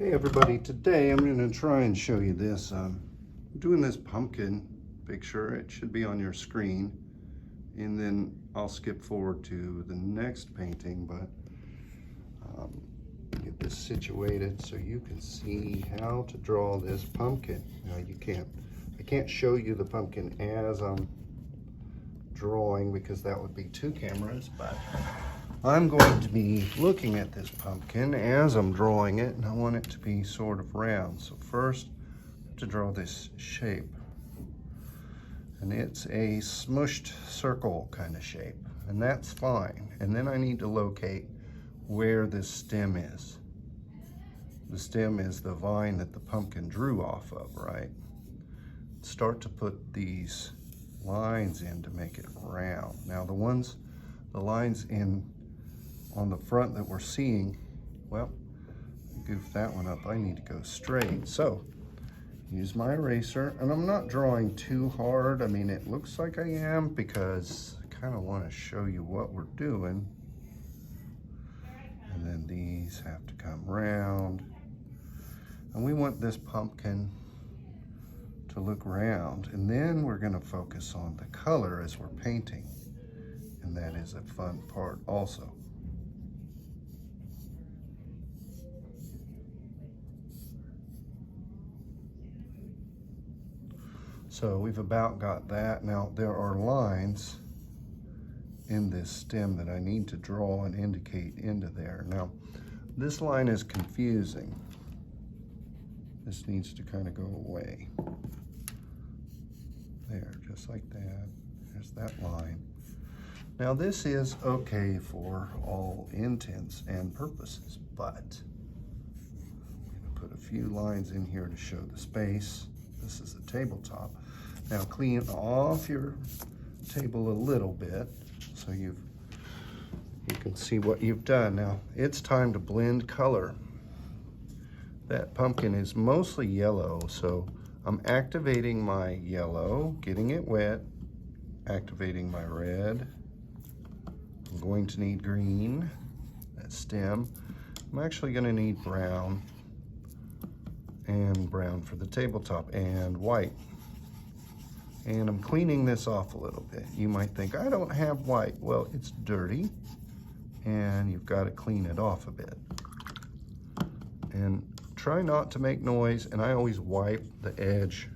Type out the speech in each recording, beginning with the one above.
Hey everybody, today I'm going to try and show you this. I'm doing this pumpkin picture. It should be on your screen, and then I'll skip forward to the next painting, but get this situated so you can see how to draw this pumpkin. Now I can't show you the pumpkin as I'm drawing because that would be two cameras, but I'm going to be looking at this pumpkin as I'm drawing it, and I want it to be sort of round. So first, I have to draw this shape. And it's a smushed circle kind of shape, and that's fine. And then I need to locate where this stem is. The stem is the vine that the pumpkin drew off of, right? Start to put these lines in to make it round. Now the lines in on the front that we're seeing, well, goof that one up. I need to go straight. So use my eraser, and I'm not drawing too hard. I mean, it looks like I am because I kind of want to show you what we're doing. And then these have to come round. And we want this pumpkin to look round. And then we're going to focus on the color as we're painting. And that is a fun part also. So we've about got that. Now there are lines in this stem that I need to draw and indicate into there. Now this line is confusing. This needs to kind of go away. There, just like that. There's that line. Now this is okay for all intents and purposes, but I'm gonna put a few lines in here to show the space. This is the tabletop. Now clean off your table a little bit so you can see what you've done. Now it's time to blend color. That pumpkin is mostly yellow, so I'm activating my yellow, getting it wet, activating my red. I'm going to need green, that stem. I'm actually going to need brown, and brown for the tabletop, and white. And I'm cleaning this off a little bit. You might think, I don't have white. Well, it's dirty, and you've got to clean it off a bit. And try not to make noise, and I always wipe the edge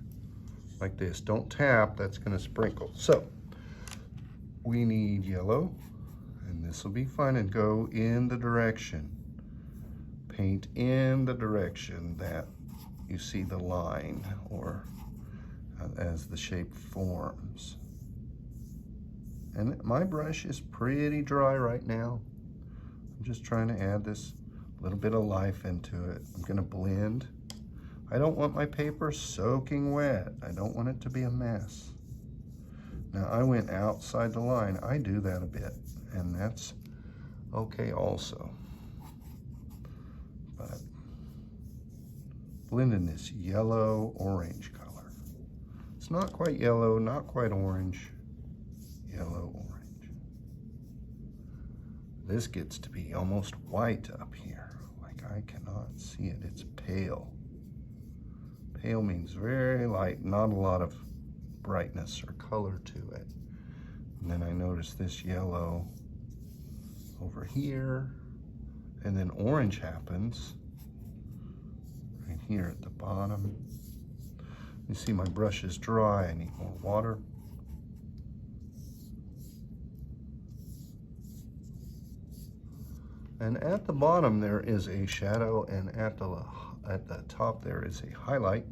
like this. Don't tap, that's going to sprinkle. So we need yellow, and this will be fun, and go in the direction. Paint in the direction that you see the line, or as the shape forms. And my brush is pretty dry right now. I'm just trying to add this little bit of life into it. I'm gonna blend. I don't want my paper soaking wet. I don't want it to be a mess. Now I went outside the line. I do that a bit, and that's okay also. But blending this yellow-orange color. It's not quite yellow, not quite orange. Yellow-orange. This gets to be almost white up here. Like I cannot see it. It's pale. Pale means very light, not a lot of brightness or color to it. And then I notice this yellow over here, and then orange happens right here at the bottom. You see my brush is dry. I need more water. And at the bottom there is a shadow, and at the top there is a highlight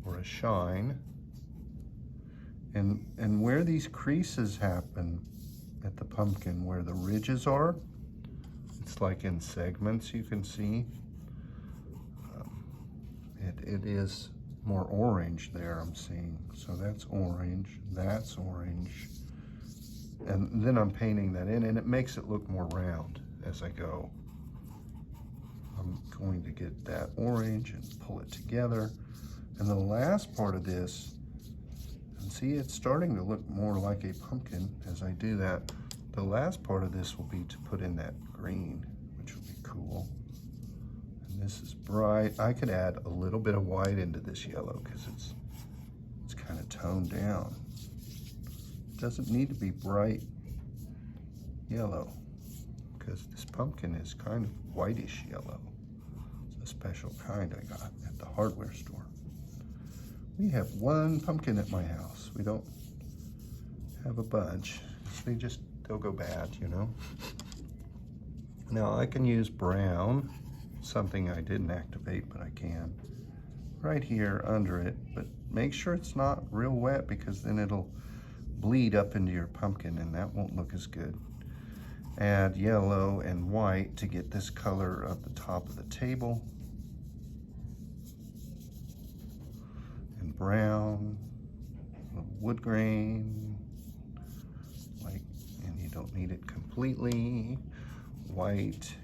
or a shine. And where these creases happen at the pumpkin, where the ridges are, it's like in segments you can see. It is more orange there, I'm seeing. So that's orange, and then I'm painting that in, and it makes it look more round as I go. I'm going to get that orange and pull it together. And the last part of this, and see, it's starting to look more like a pumpkin as I do that. The last part of this will be to put in that green, which will be cool. And This is bright. I could add a little bit of white into this yellow because it's kind of toned down. It doesn't need to be bright yellow because this pumpkin is kind of whitish yellow. It's a special kind I got at the hardware store. We have one pumpkin at my house. We don't have a bunch. They'll go bad, you know. Now I can use brown, something I didn't activate, but I can, right here under it, but make sure it's not real wet because then it'll bleed up into your pumpkin and that won't look as good. Add yellow and white to get this color of the top of the table. And brown, a little wood grain, like, and you don't need it completely. White.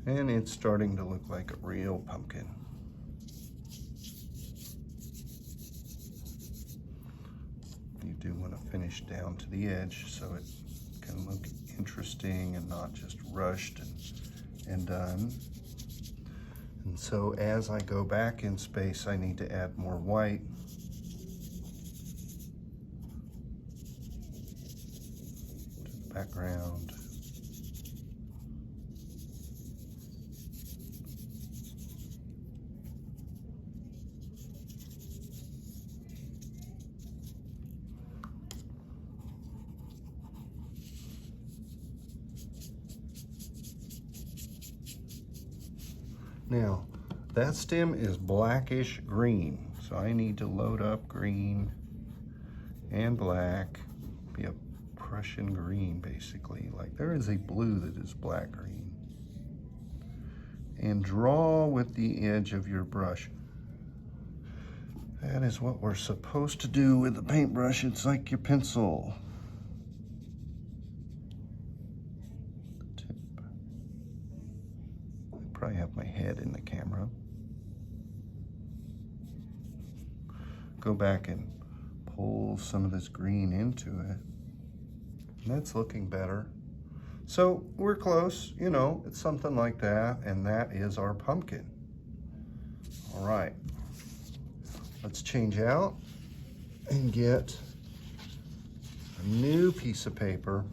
And it's starting to look like a real pumpkin. You do want to finish down to the edge so it can look interesting and not just rushed and done. And so as I go back in space, I need to add more white. To the background. Now, that stem is blackish green, so I need to load up green and black, be a Prussian green basically. Like there is a blue that is black green. And draw with the edge of your brush. That is what we're supposed to do with the paintbrush. It's like your pencil. I have my head in the camera. Go back and pull some of this green into it. And that's looking better. So we're close, you know, it's something like that, and that is our pumpkin. All right, let's change out and get a new piece of paper,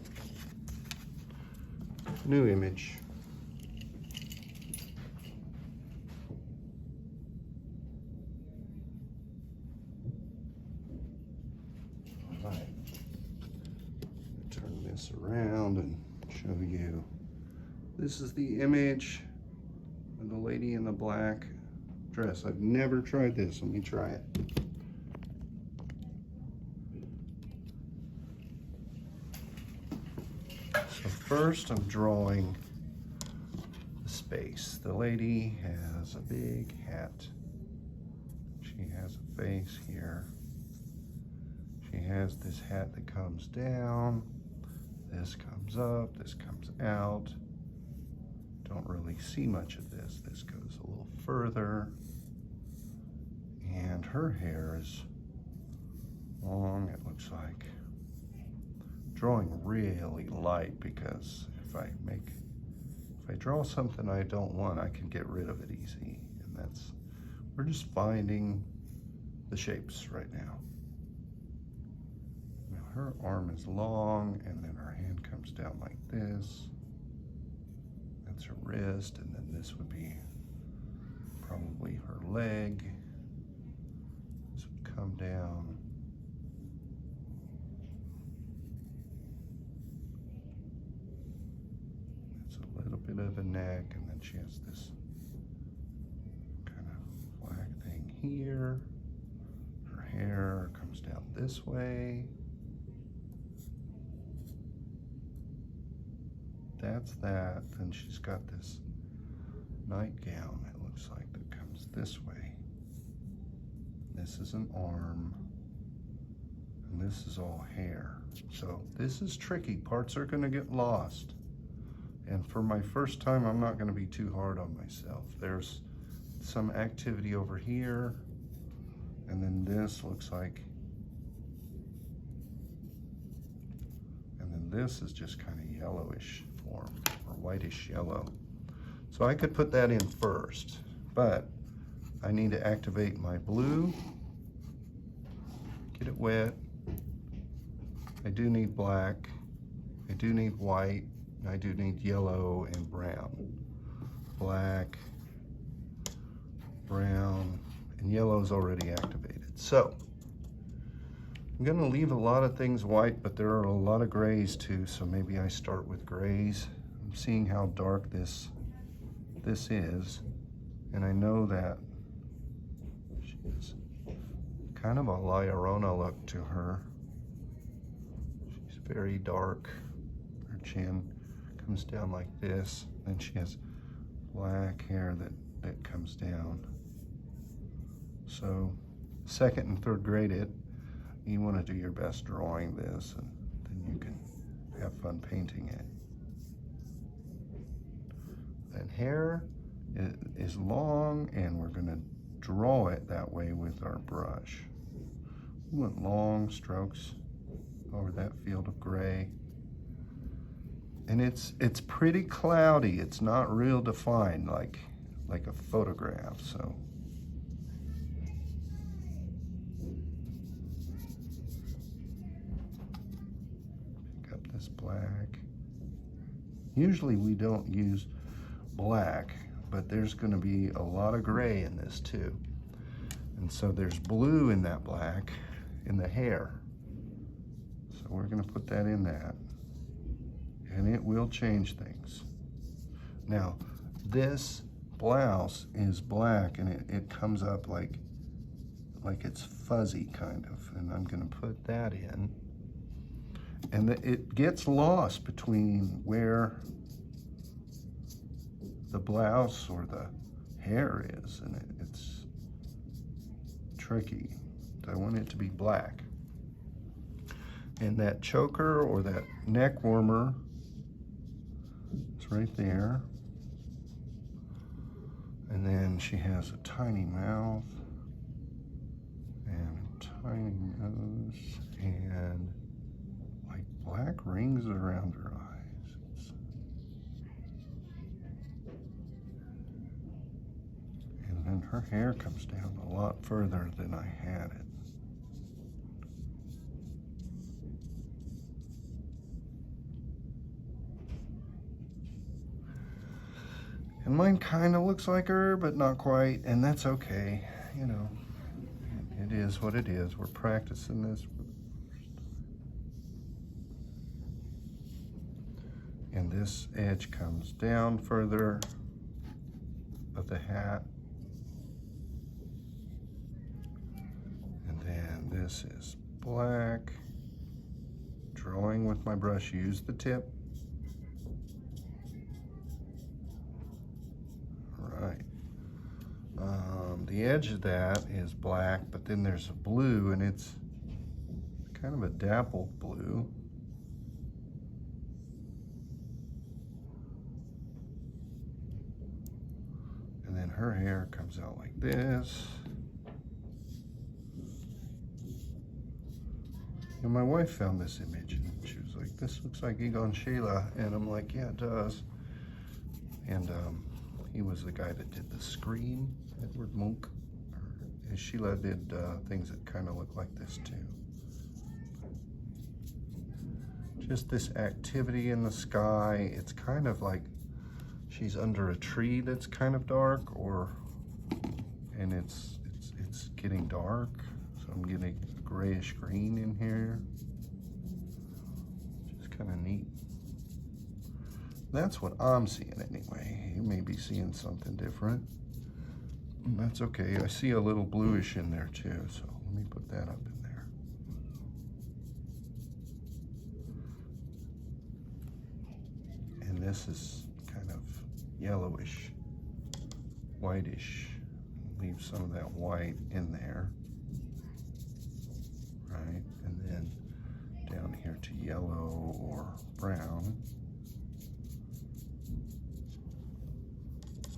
new image. Around and show you. This is the image of the lady in the black dress. I've never tried this. Let me try it. So first I'm drawing the space. The lady has a big hat. She has a face here. She has this hat that comes down. This comes up, this comes out. Don't really see much of this. This goes a little further. And her hair is long, it looks like. Drawing really light because if I draw something I don't want, I can get rid of it easy. And we're just finding the shapes right now. Her arm is long, and then her hand comes down like this. That's her wrist, and then this would be probably her leg. This would come down. It's a little bit of a neck, and then she has this kind of black thing here. Her hair comes down this way. That's that. Then she's got this nightgown, it looks like, that comes this way. This is an arm, and this is all hair. So this is tricky. Parts are going to get lost. And for my first time, I'm not going to be too hard on myself. There's some activity over here, and then this looks like, and then this is just kind of yellowish form, or whitish yellow. So I could put that in first, but I need to activate my blue, get it wet. I do need black, I do need white, and I do need yellow and brown. Black, brown, and yellow is already activated. So I'm gonna leave a lot of things white, but there are a lot of grays too, so maybe I start with grays. I'm seeing how dark this is, and I know that she's kind of a La Llorona look to her. She's very dark. Her chin comes down like this, and she has black hair that comes down. So second and third grade you want to do your best drawing this, and then you can have fun painting it. And hair is long, and we're going to draw it that way with our brush. We want long strokes over that field of gray. And it's pretty cloudy. It's not real defined like a photograph, so. Pick up this black. Usually we don't use black, but there's going to be a lot of gray in this too. And so there's blue in that black in the hair. So we're going to put that in that, and it will change things. Now, this blouse is black, and it comes up like it's fuzzy kind of, and I'm going to put that in. And it gets lost between where the blouse or the hair is, and it's tricky. I want it to be black. And that choker or that neck warmer is right there. And then she has a tiny mouth and a tiny nose and like black rings around her eyes. And then her hair comes down a lot further than I had it. And mine kind of looks like her, but not quite, and that's okay. You know, it is what it is. We're practicing this. And this edge comes down further of the hat. And then this is black. Drawing with my brush, use the tip. Right. The edge of that is black, but then there's a blue, and it's kind of a dappled blue. And then her hair comes out like this. And my wife found this image, and she was like, this looks like Egon Schiele. And I'm like, yeah, it does. And he was the guy that did the Scream, Edward Munch. And Schiele did things that kind of look like this too. Just this activity in the sky. It's kind of like she's under a tree that's kind of dark, and it's getting dark. So I'm getting a grayish green in here. Just kind of neat. That's what I'm seeing anyway. You may be seeing something different. That's okay. I see a little bluish in there too, so let me put that up in there. And this is kind of yellowish, whitish. Leave some of that white in there. Right, and then down here to yellow or brown.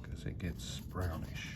Because it gets brownish.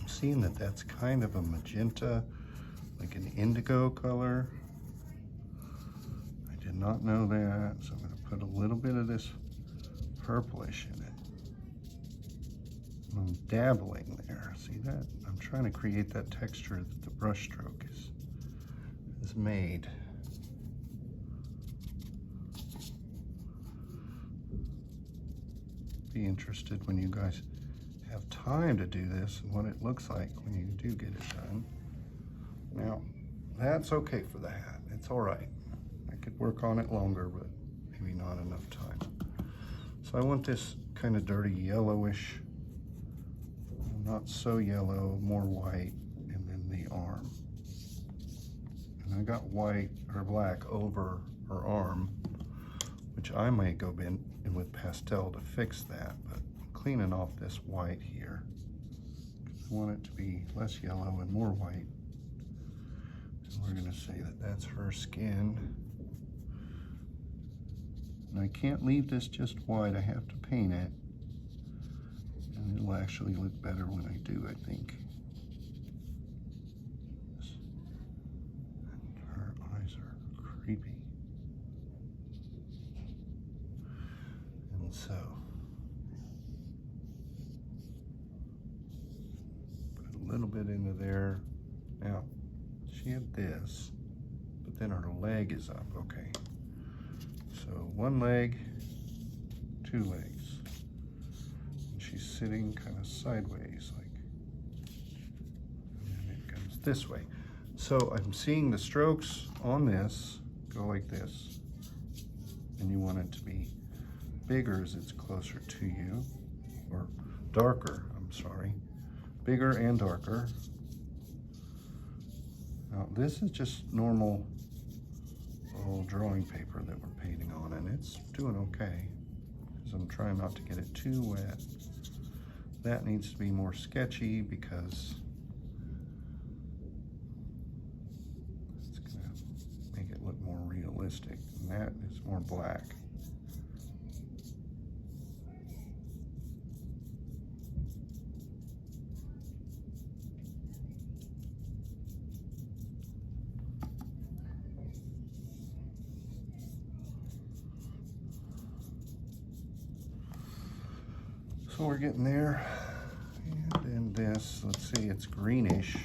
Seeing that that's kind of a magenta, like an indigo color. I did not know that, so I'm going to put a little bit of this purplish in it. I'm dabbling there. See that? I'm trying to create that texture that the brush stroke is made. Be interested when you guys have time to do this and what it looks like when you do get it done. Now, that's okay for the hat. It's all right. I could work on it longer, but maybe not enough time. So I want this kind of dirty yellowish, not so yellow, more white, and then the arm. And I got white or black over her arm, which I may go in with pastel to fix that, but cleaning off this white here. I want it to be less yellow and more white. And we're going to say that that's her skin. And I can't leave this just white. I have to paint it. And it'll actually look better when I do, I think. And her eyes are creepy. And so a little bit into there. Now, she had this, but then her leg is up, okay. So one leg, two legs. And she's sitting kind of sideways, like, and then it comes this way. So I'm seeing the strokes on this go like this. And you want it to be bigger as it's closer to you, or darker, I'm sorry. Bigger and darker. Now this is just normal old drawing paper that we're painting on, and it's doing okay because I'm trying not to get it too wet. That needs to be more sketchy because it's gonna make it look more realistic, and that is more black. So we're getting there. And then this, let's see, it's greenish.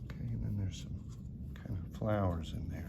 Okay, and then there's some kind of flowers in there.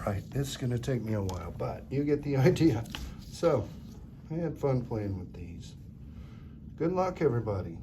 right, this is gonna take me a while, but you get the idea. So, I had fun playing with these. Good luck, everybody.